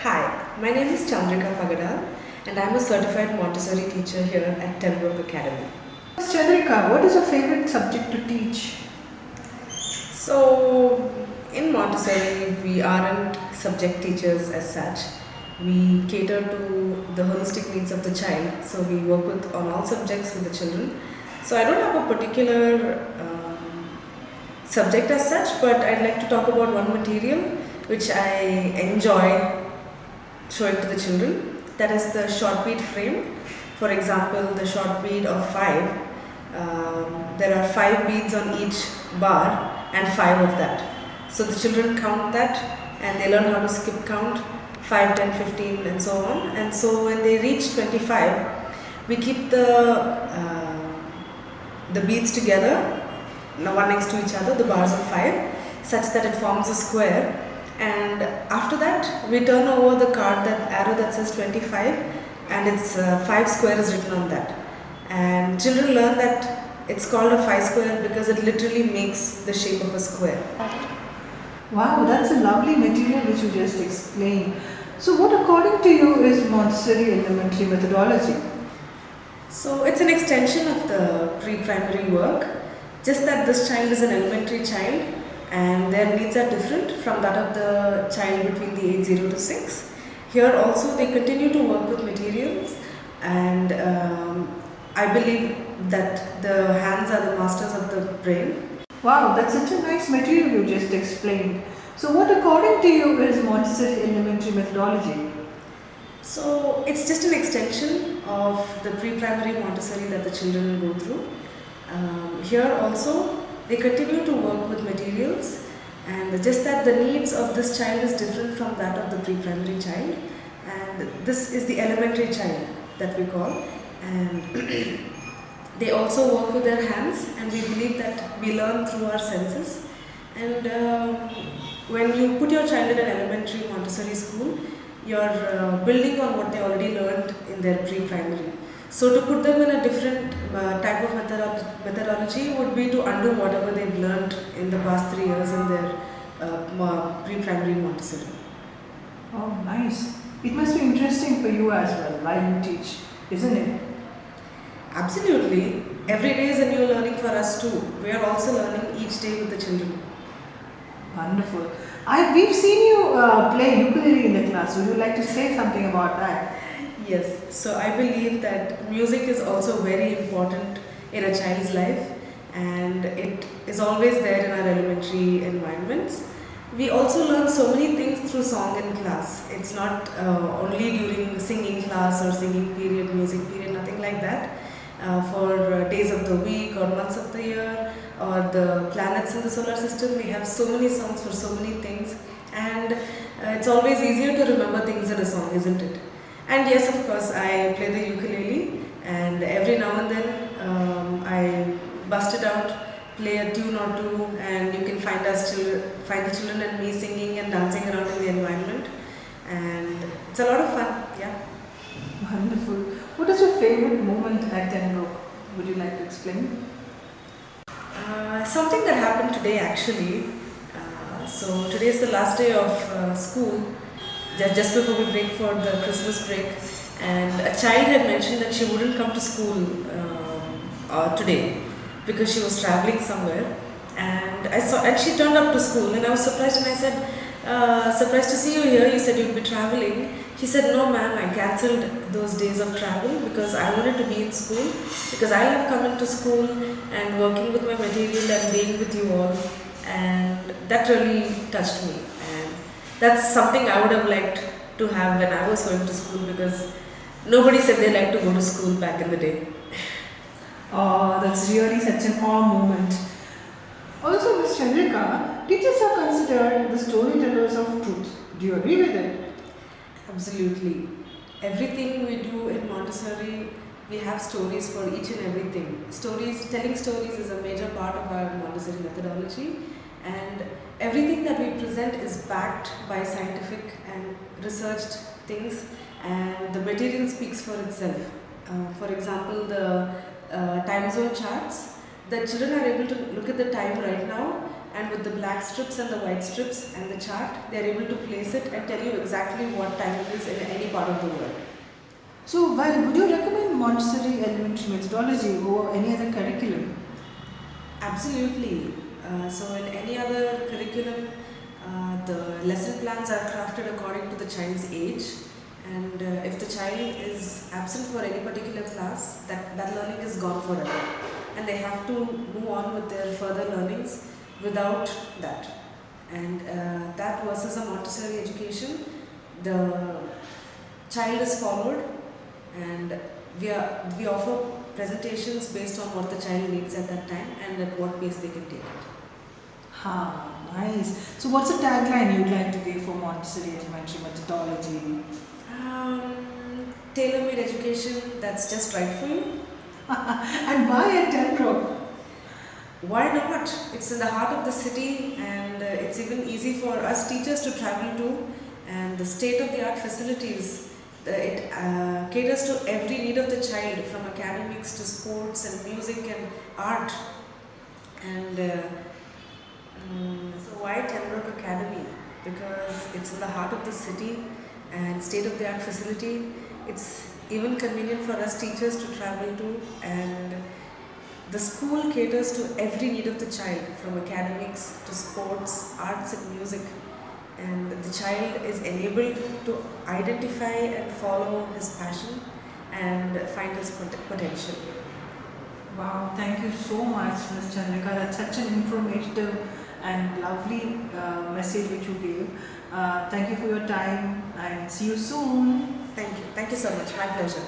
Hi, my name is Chandrika and I'm a certified Montessori teacher here at Tenbroeck Academy. Chandrika, what is your favorite subject to teach? So, in Montessori, we aren't subject teachers as such. We cater to the holistic needs of the child. So, we work with on all subjects with the children. So, I don't have a particular subject as such, but I'd like to talk about one material which I enjoy showing to the children. That is the short bead frame. For example, the short bead of 5. There are 5 beads on each bar and 5 of that. So the children count that and they learn how to skip count 5, 10, 15 and so on. And so when they reach 25, we keep the beads together, one next to each other, the bars of 5, such that it forms a square. And after that, we turn over the card, that arrow that says 25, and it's 5 squares written on that. And children learn that it's called a 5 square because it literally makes the shape of a square. Wow, that's a lovely material which you just explained. So what according to you is Montessori elementary methodology? So it's an extension of the pre-primary work, just that this child is an elementary child and their needs are different from that of the child between the age 0 to 6. Here also they continue to work with materials, and I believe that the hands are the masters of the brain. Wow, that's such a nice material you just explained. So what according to you is Montessori elementary methodology? So it's just an extension of the pre-primary Montessori that the children go through. Here also they continue to work with materials, and just that the needs of this child is different from that of the pre-primary child, and this is the elementary child that we call, and they also work with their hands, and we believe that we learn through our senses. And when you put your child in an elementary Montessori school, you're building on what they already learned in their pre-primary. So to put them in a different type of methodology would be to undo whatever they've learned in the past 3 years in their pre-primary Montessori. Oh, nice. It must be interesting for you as well while you teach, isn't it? Absolutely. Every day is a new learning for us too. We are also learning each day with the children. Wonderful. We've seen you play ukulele in the class. Would you like to say something about that? Yes, so I believe that music is also very important in a child's life, and it is always there in our elementary environments. We also learn so many things through song in class. It's not only during singing class or singing period, music period, nothing like that. For days of the week or months of the year or the planets in the solar system, we have so many songs for so many things, and it's always easier to remember things in a song, isn't it? And yes, of course, I play the ukulele, and every now and then I bust it out, play a tune or two, and you can find the children and me singing and dancing around in the environment, and it's a lot of fun. Yeah. Wonderful. What is your favorite moment at Tenbroeck? Would you like to explain? Something that happened today actually. So today is the last day of school, just before we break for the Christmas break, and a child had mentioned that she wouldn't come to school today because she was traveling somewhere, and she turned up to school, and I was surprised, and I said, surprised to see you here. You said you'd be traveling. She said, no ma'am, I cancelled those days of travel because I wanted to be in school, because I love coming to school and working with my material and being with you all, and that really touched me, and that's something I would have liked to have when I was going to school, because nobody said they liked to go to school back in the day. Oh, that's really such an awe moment. Also, Ms. Chandrika, teachers are considered the storytellers of truth. Do you agree with it? Absolutely. Everything we do in Montessori, we have stories for each and everything. Telling stories is a major part of our Montessori methodology, and everything that we present is backed by scientific and researched things, and the material speaks for itself. For example, the time zone charts, the children are able to look at the time right now and with the black strips and the white strips and the chart, they are able to place it and tell you exactly what time it is in any part of the world. So, well, would you recommend Montessori elementary methodology over any other curriculum? Absolutely. So in any other curriculum, the lesson plans are crafted according to the child's age, and if the child is absent for any particular class, that learning is gone forever, and they have to move on with their further learnings without that. And that versus a Montessori education, the child is followed, and we offer presentations based on what the child needs at that time and at what pace they can take it. Ha, nice. So, what's the tagline you'd like to give for Montessori elementary methodology? Tailor-made education that's just right for you. And why at Tenbroeck? Why not? It's in the heart of the city, and it's even easy for us teachers to travel to, and the state-of-the-art facilities. It caters to every need of the child, from academics to sports and music and art. And so why Tenbroeck Academy? Because it's in the heart of the city and state-of-the-art facility. It's even convenient for us teachers to travel to, and the school caters to every need of the child, from academics to sports, arts and music. And the child is enabled to identify and follow his passion and find his potential. Wow, thank you so much, Ms. Chandrika. That's such an informative and lovely message which you gave. Thank you for your time and see you soon. Thank you. Thank you so much. My pleasure.